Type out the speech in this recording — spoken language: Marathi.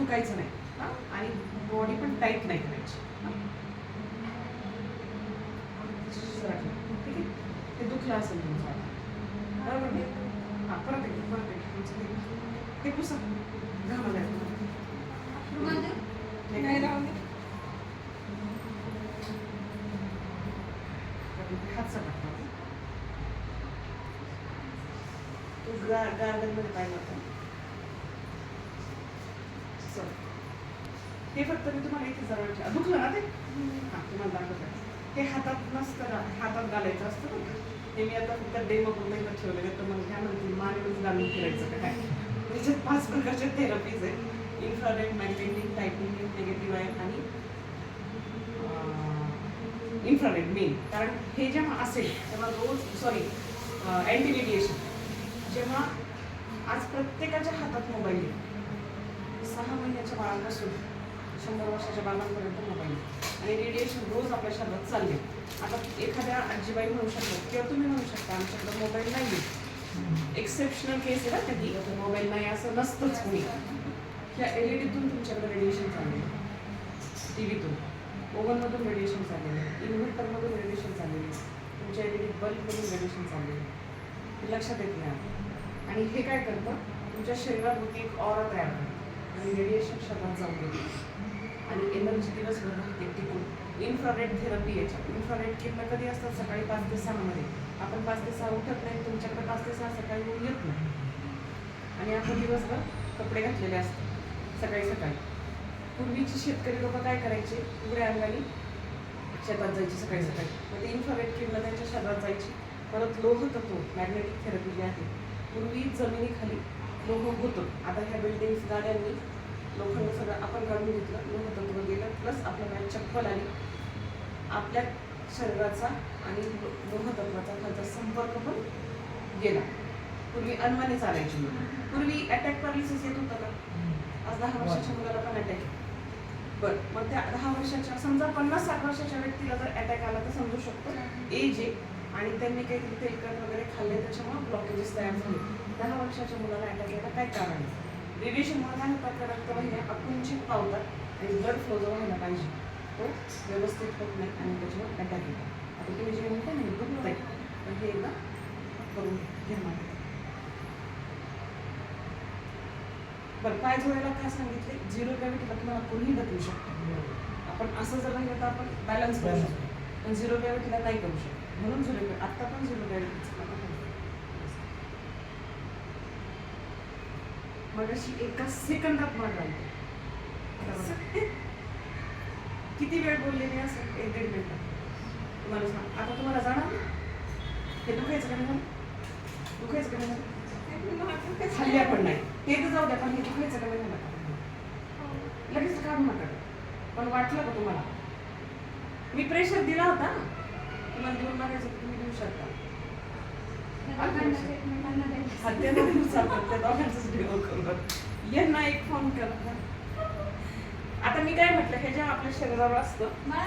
झुकायचं नाही हां, आणि बॉडी पण टाईट नाही करायची हां. ठीक आहे, ते दुखलं असेल तुमचं आता बरोबर नाही हां, परत तुमचं ते पुसा घामाला नाही राहून हात सगळा तू गार्डनमध्ये पाहिलं होतं चल हे फक्त मी तुम्हाला इथे जवळ दुखलं ना ते हां तुम्हाला दाखवत आहे ते हातात नसतं ना, हातात घालायचं असतं ना ते मी आता फक्त डेमो करून एकदा ठेवलेलं तर मग काय म्हणते मानेवरच घालून फिरायचं का काय त्याच्यात 5 प्रकारच्या थेरपीज आहे इन्फ्रारेड मॅग्नेटिक टायटनिंग निगेटिव्ह आहे आणि इन्फ्रारेड मेन कारण हे जेव्हा असेल तेव्हा रोज सॉरी अँटी रेडिएशन जेव्हा आज प्रत्येकाच्या हातात मोबाईल आहे 6 महिन्याच्या बाळांपासून 100 वर्षाच्या बाळांपर्यंत मोबाईल आणि रेडिएशन रोज आपल्या शरीरात चालले आता एखाद्या आजीबाई म्हणू शकतात किंवा तुम्ही म्हणू शकता आमच्याकडे मोबाईल नाही आहे एक्सेप्शनल केस आहे ना कधी मोबाईल नाही असं नसतंच कोणी ह्या एलईडीतून तुमच्याकडे रेडिएशन चालले टी व्हीतून ओव्हनमधून रेडिएशन चाललेलं आहे इन्व्हर्टरमधून रेडिएशन चाललेलं आहे तुमच्या एलईडी बल्बमधून रेडिएशन चाललेलं आहे लक्षात येत नाही आणि हे काय करतं तुमच्या शरीरात एक ऑरा तयार करतं आणि रेडिएशन शरीरात जाऊन देतं आणि एनर्जी दिवसभर राहते टिकून इन्फ्रारेड थेरपी याच्यात इन्फ्रारेड किरण कधी असतात सकाळी 5 ते 6 मध्ये आपण 5 ते 6 उठत नाही तुमच्याकडे 5 ते 6 सकाळी ऊन येत नाही आणि आपण दिवसभर कपडे घातलेले असतात सकाळी सकाळी पूर्वीचे शेतकरी लोक काय करायचे उघड्या अंगाने शेतात जायचे सकाळी सकाळी मग ते इन्फ्रारेड किरण त्यांच्या शरीरात जायची परत लोह तत्व मॅग्नेटिक थेरपी जी आहे पूर्वी जमिनीखाली लोह होतं आता ह्या बिल्डिंग्स गाड्यांनी लोखंड सगळं आपण काढून घेतलं लोह तत्व गेलं प्लस आपल्याला चप्पल आली आपल्या शरीराचा आणि लोह तत्वाचा खालचा संपर्क पण गेला पूर्वी अनमाने चालायची पूर्वी अटॅक पॅरालिसिस येत होतं का आज 10 वर्षाच्या मुलाला पण अटॅक बरं मग त्या 10 वर्षाच्या समजा 50-60 वर्षाच्या व्यक्तीला जर अटॅक आला तर समजू शकतो एज आहे आणि त्यांनी काहीतरी तेलकट वगैरे खाल्ले त्याच्यामुळे ब्लॉकेजेस तयार झाले 10 वर्षाच्या मुलाला अटॅक यायला काय कारण आहे रेडिएशनमुळे काय होतात रक्तवाहिन्या आकुंचित पावतात आणि ब्लड फ्लो जो व्हायला पाहिजे तो व्यवस्थित होत नाही आणि त्याच्यामुळे अटॅक येतात आता तुम्ही जे म्हणता नाही दुखत आहे तर हे एकदा करून घ्या बरं पाय जोडायला काय सांगितले 0 ग्रॅव्हिटीला तुम्हाला कोणीही ढकलू शकतो आपण असं जर राहिलं तर आपण बॅलन्स करू शकतो पण 0 ग्रॅव्हिटीला नाही करू शकतो म्हणून 0 ग्रॅव्हिटी आत्ता पण 0 ग्रॅव्हिटीचं मग अशी एका सेकंदात माग राहिली किती वेळ बोलले मी असं 1-1.5 मिनिटात तुम्हाला सांग आता तुम्हाला जाणार हे दुखायचं का नाही दुखायचं का नाही खाल्ल्या पण नाही ते तर जाऊ द्या पण हे दुखायचं का नाही लगेच काढू नका पण वाटलं का तुम्हाला मी प्रेशर दिला होता तुम्हाला देऊन बघायचं तर तुम्ही देऊ शकता यांना एक फोन करा आता मी काय म्हटलं हे जेव्हा आपल्या शरीरावर असतं